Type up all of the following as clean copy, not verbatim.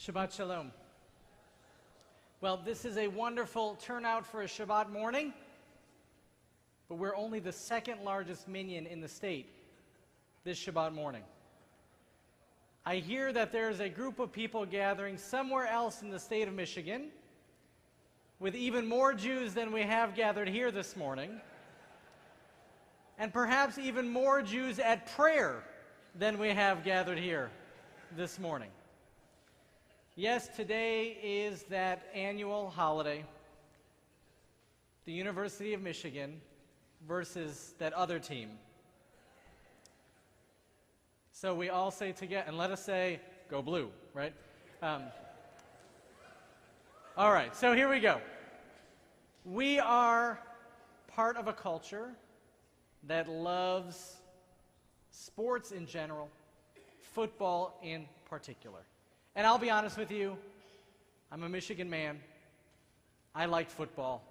Shabbat Shalom. Well, this is a wonderful turnout for a Shabbat morning, but we're only the second largest minyan in the state this Shabbat morning. I hear that there's a group of people gathering somewhere else in the state of Michigan with even more Jews than we have gathered here this morning, and perhaps even more Jews at prayer than we have gathered here this morning. Yes, today is that annual holiday, the University of Michigan versus that other team. So we all say together, and let us say, go blue, right? All right, so here we go. We are part of a culture that loves sports in general, football in particular. And I'll be honest with you, I'm a Michigan man. I like football.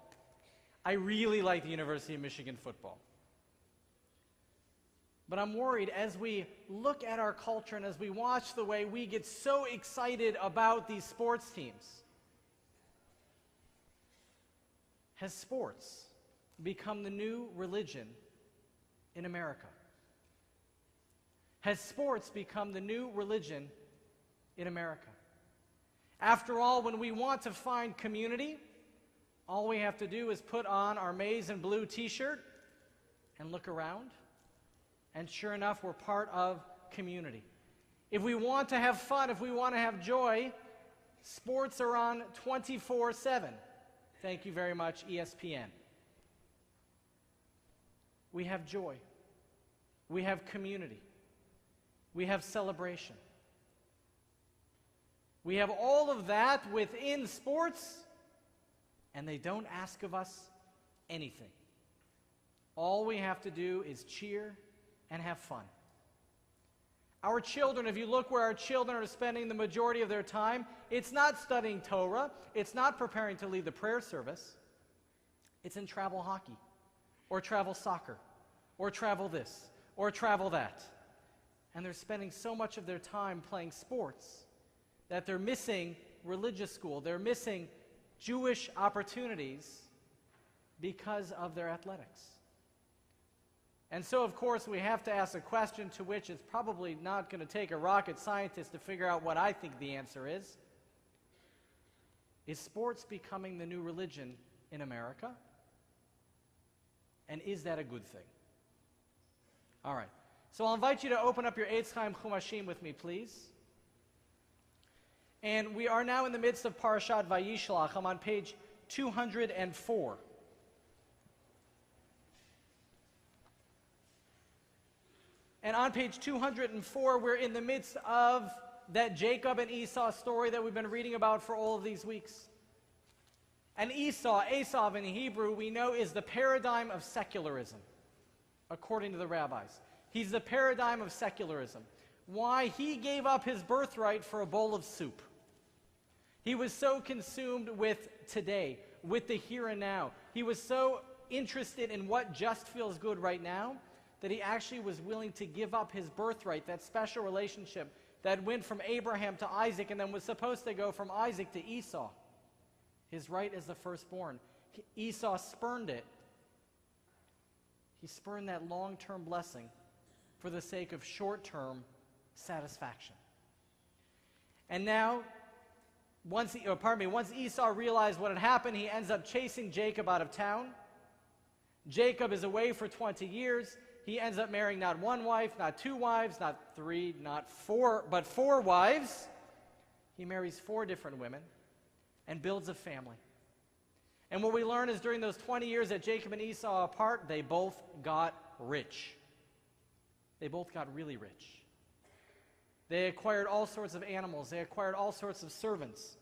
I really like the University of Michigan football. But I'm worried as we look at our culture and as we watch the way we get so excited about these sports teams. Has sports become the new religion in America? Has sports become the new religion in America? After all, when we want to find community, all we have to do is put on our maize and blue t-shirt and look around, and sure enough, we're part of community. If we want to have fun, if we want to have joy, sports are on 24/7. Thank you very much, ESPN. We have joy. We have community. We have celebration. We have all of that within sports, and they don't ask of us anything. All we have to do is cheer and have fun. Our children, if you look where our children are spending the majority of their time, it's not studying Torah, it's not preparing to lead the prayer service, it's in travel hockey, or travel soccer, or travel this, or travel that. And they're spending so much of their time playing sports that they're missing religious school, they're missing Jewish opportunities because of their athletics. And so, of course, we have to ask a question to which it's probably not going to take a rocket scientist to figure out what I think the answer is. Is sports becoming the new religion in America? And is that a good thing? All right. So I'll invite you to open up your Eitz Chaim Chumashim with me, please. And we are now in the midst of Parashat Vayishlach. I'm on page 204. And on page 204, we're in the midst of that Jacob and Esau story that we've been reading about for all of these weeks. And Esav in Hebrew, we know is the paradigm of secularism, according to the rabbis. He's the paradigm of secularism. Why? He gave up his birthright for a bowl of soup. He was so consumed with today, with the here and now. He was so interested in what just feels good right now that he actually was willing to give up his birthright, that special relationship that went from Abraham to Isaac and then was supposed to go from Isaac to Esau, his right as the firstborn. Esau spurned it. He spurned that long-term blessing for the sake of short-term satisfaction. And now, once Esau realized what had happened, he ends up chasing Jacob out of town. Jacob is away for 20 years. He ends up marrying not one wife, not two wives, not three, not four, but four wives. He marries 4 different women and builds a family. And what we learn is during those 20 years that Jacob and Esau are apart, they both got rich. They both got really rich. They acquired all sorts of animals. They acquired all sorts of servants.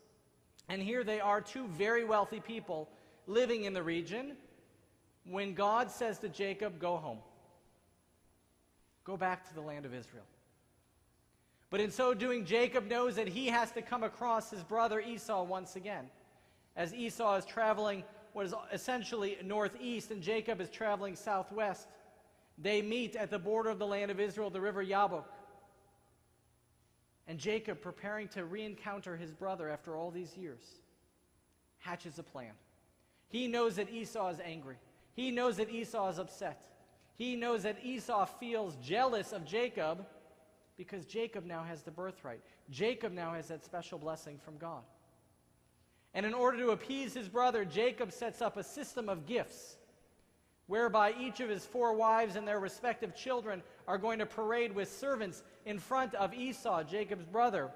And here they are, 2 very wealthy people living in the region when God says to Jacob, go home. Go back to the land of Israel. But in so doing, Jacob knows that he has to come across his brother Esau once again. As Esau is traveling what is essentially northeast and Jacob is traveling southwest, they meet at the border of the land of Israel, the river Yabok. And Jacob, preparing to re-encounter his brother after all these years, hatches a plan. He knows that Esau is angry. He knows that Esau is upset. He knows that Esau feels jealous of Jacob because Jacob now has the birthright. Jacob now has that special blessing from God. And in order to appease his brother, Jacob sets up a system of gifts whereby each of his 4 wives and their respective children are going to parade with servants in front of Esau, Jacob's brother,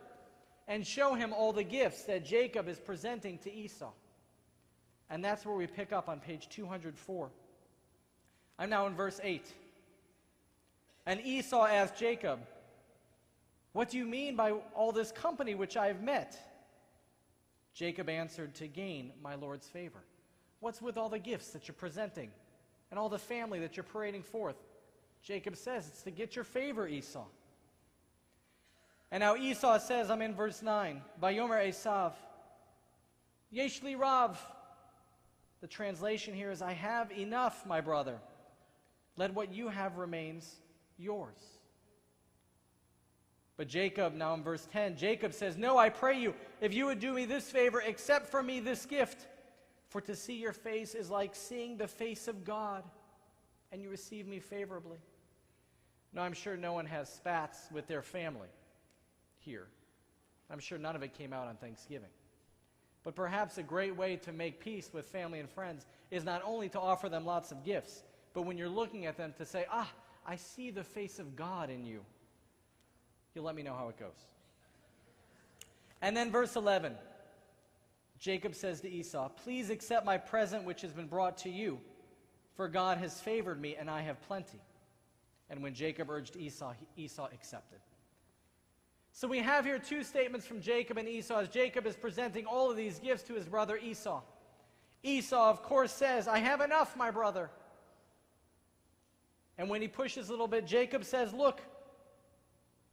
and show him all the gifts that Jacob is presenting to Esau. And that's where we pick up on page 204. I'm now in verse 8. And Esau asked Jacob, "What do you mean by all this company which I have met?" Jacob answered, "To gain my Lord's favor." What's with all the gifts that you're presenting and all the family that you're parading forth? Jacob says, it's to get your favor, Esau. And now Esau says, I'm in verse 9, Vayomer Esav, Yesh li Rav. The translation here is, I have enough, my brother. Let what you have remains yours. But Jacob, now in verse 10, Jacob says, no, I pray you, if you would do me this favor, accept for me this gift. For to see your face is like seeing the face of God, and you receive me favorably. Now, I'm sure no one has spats with their family here. I'm sure none of it came out on Thanksgiving. But perhaps a great way to make peace with family and friends is not only to offer them lots of gifts, but when you're looking at them to say, I see the face of God in you. You'll let me know how it goes. And then verse 11, Jacob says to Esau, please accept my present which has been brought to you, for God has favored me and I have plenty. And when Jacob urged Esau, Esau accepted. So we have here 2 statements from Jacob and Esau as Jacob is presenting all of these gifts to his brother Esau. Esau, of course, says, I have enough, my brother. And when he pushes a little bit, Jacob says, look,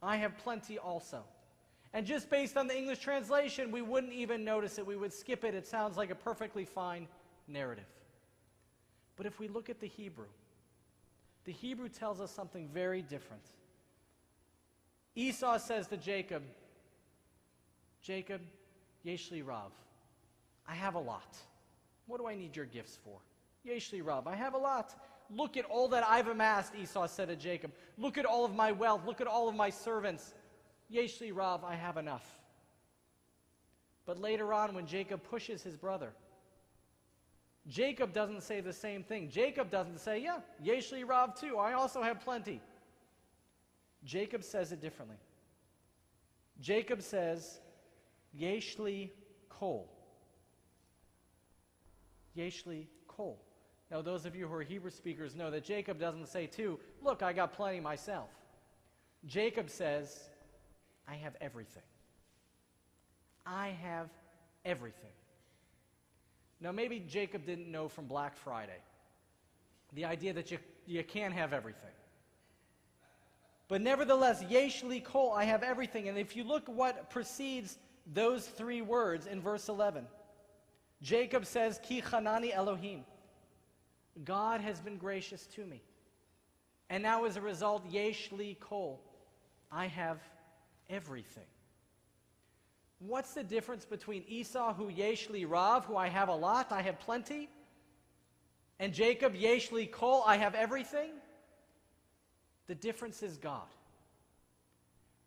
I have plenty also. And just based on the English translation, we wouldn't even notice it. We would skip it. It sounds like a perfectly fine narrative. But if we look at the Hebrew tells us something very different. Esau says to Jacob, Jacob, yesh li Rav, I have a lot. What do I need your gifts for? Yesh li Rav, I have a lot. Look at all that I've amassed, Esau said to Jacob. Look at all of my wealth. Look at all of my servants. Yesh li Rav, I have enough. But later on, when Jacob pushes his brother, Jacob doesn't say the same thing. Jacob doesn't say, yeah, yesh li Rav too, I also have plenty. Jacob says it differently. Jacob says, yesh li kol. Yesh li kol. Now, those of you who are Hebrew speakers know that Jacob doesn't say too, look, I got plenty myself. Jacob says, I have everything. I have everything. Now, maybe Jacob didn't know from Black Friday the idea that you can't have everything. But nevertheless, yesh li kol, I have everything. And if you look what precedes those 3 words in verse 11, Jacob says, Ki chanani Elohim. God has been gracious to me. And now as a result, yesh li kol, I have everything. What's the difference between Esau, who yesh li Rav, who I have a lot, I have plenty, and Jacob, yesh li kol, I have everything? The difference is God.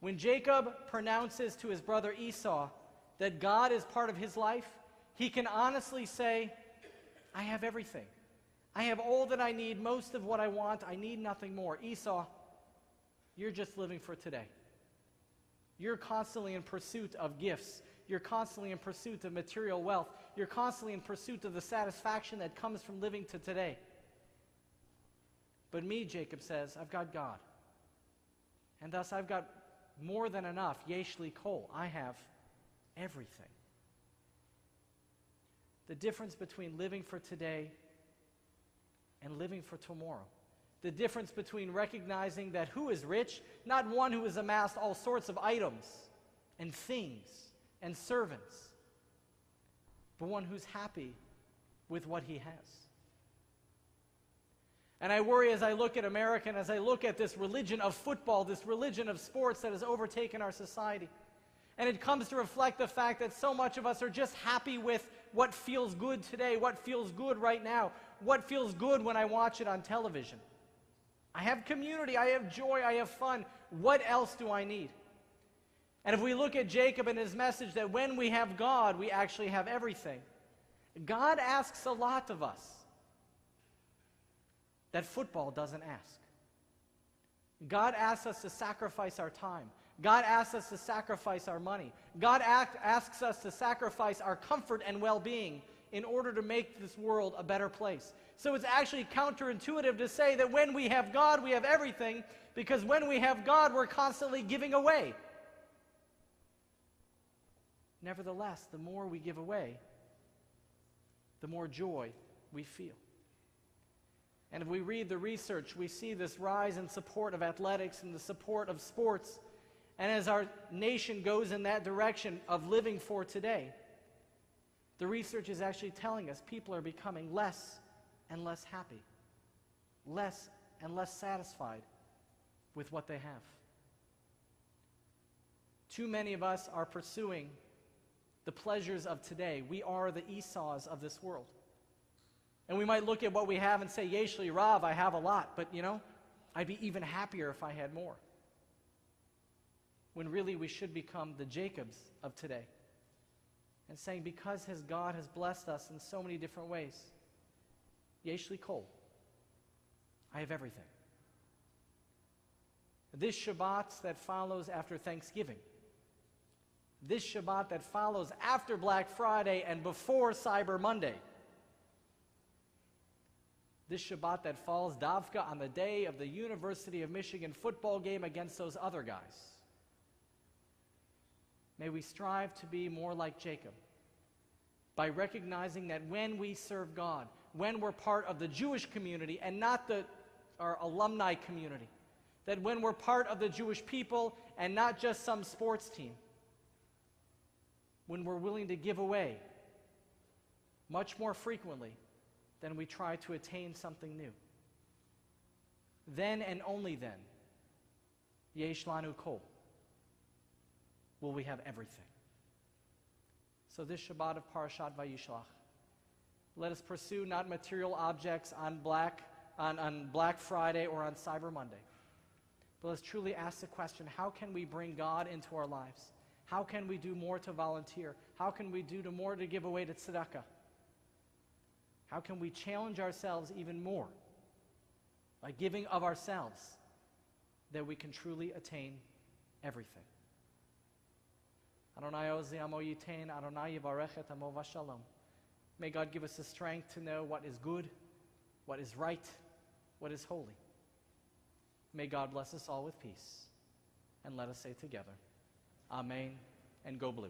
When Jacob pronounces to his brother Esau that God is part of his life, he can honestly say, I have everything. I have all that I need, most of what I want. I need nothing more. Esau, you're just living for today. You're constantly in pursuit of gifts. You're constantly in pursuit of material wealth. You're constantly in pursuit of the satisfaction that comes from living to today. But me, Jacob says, I've got God. And thus I've got more than enough. Yesh li kol. I have everything. The difference between living for today and living for tomorrow. The difference between recognizing that who is rich, not one who has amassed all sorts of items and things and servants, but one who's happy with what he has. And I worry as I look at America and as I look at this religion of football, this religion of sports that has overtaken our society. And it comes to reflect the fact that so much of us are just happy with what feels good today, what feels good right now, what feels good when I watch it on television. I have community, I have joy, I have fun. What else do I need? And if we look at Jacob and his message that when we have God, we actually have everything, God asks a lot of us that football doesn't ask. God asks us to sacrifice our time. God asks us to sacrifice our money. God asks us to sacrifice our comfort and well-being in order to make this world a better place. So it's actually counterintuitive to say that when we have God, we have everything, because when we have God, we're constantly giving away. Nevertheless, the more we give away, the more joy we feel. And if we read the research, we see this rise in support of athletics and the support of sports. And as our nation goes in that direction of living for today, the research is actually telling us people are becoming less and less happy, less and less satisfied with what they have. Too many of us are pursuing the pleasures of today. We are the Esau's of this world. And we might look at what we have and say, Yeshli Rav, I have a lot, but I'd be even happier if I had more. When really we should become the Jacobs of today. And saying, because his God has blessed us in so many different ways, Yeshli Kol, I have everything. This Shabbat that follows after Thanksgiving, this Shabbat that follows after Black Friday and before Cyber Monday, this Shabbat that falls Davka on the day of the University of Michigan football game against those other guys. May we strive to be more like Jacob by recognizing that when we serve God, when we're part of the Jewish community and not our alumni community, that when we're part of the Jewish people and not just some sports team, when we're willing to give away much more frequently than we try to attain something new, then and only then, Yesh Lanu Kol, will we have everything. So this Shabbat of Parashat Vayishlach, let us pursue not material objects on Black Friday or on Cyber Monday, but let's truly ask the question, how can we bring God into our lives? How can we do more to volunteer? How can we do more to give away to tzedakah? How can we challenge ourselves even more by giving of ourselves that we can truly attain everything? Adonai Ozi Amo Yitain, Adonai Yivarechet Amo Vashalom. May God give us the strength to know what is good, what is right, what is holy. May God bless us all with peace. And let us say together, Amen, and go blue.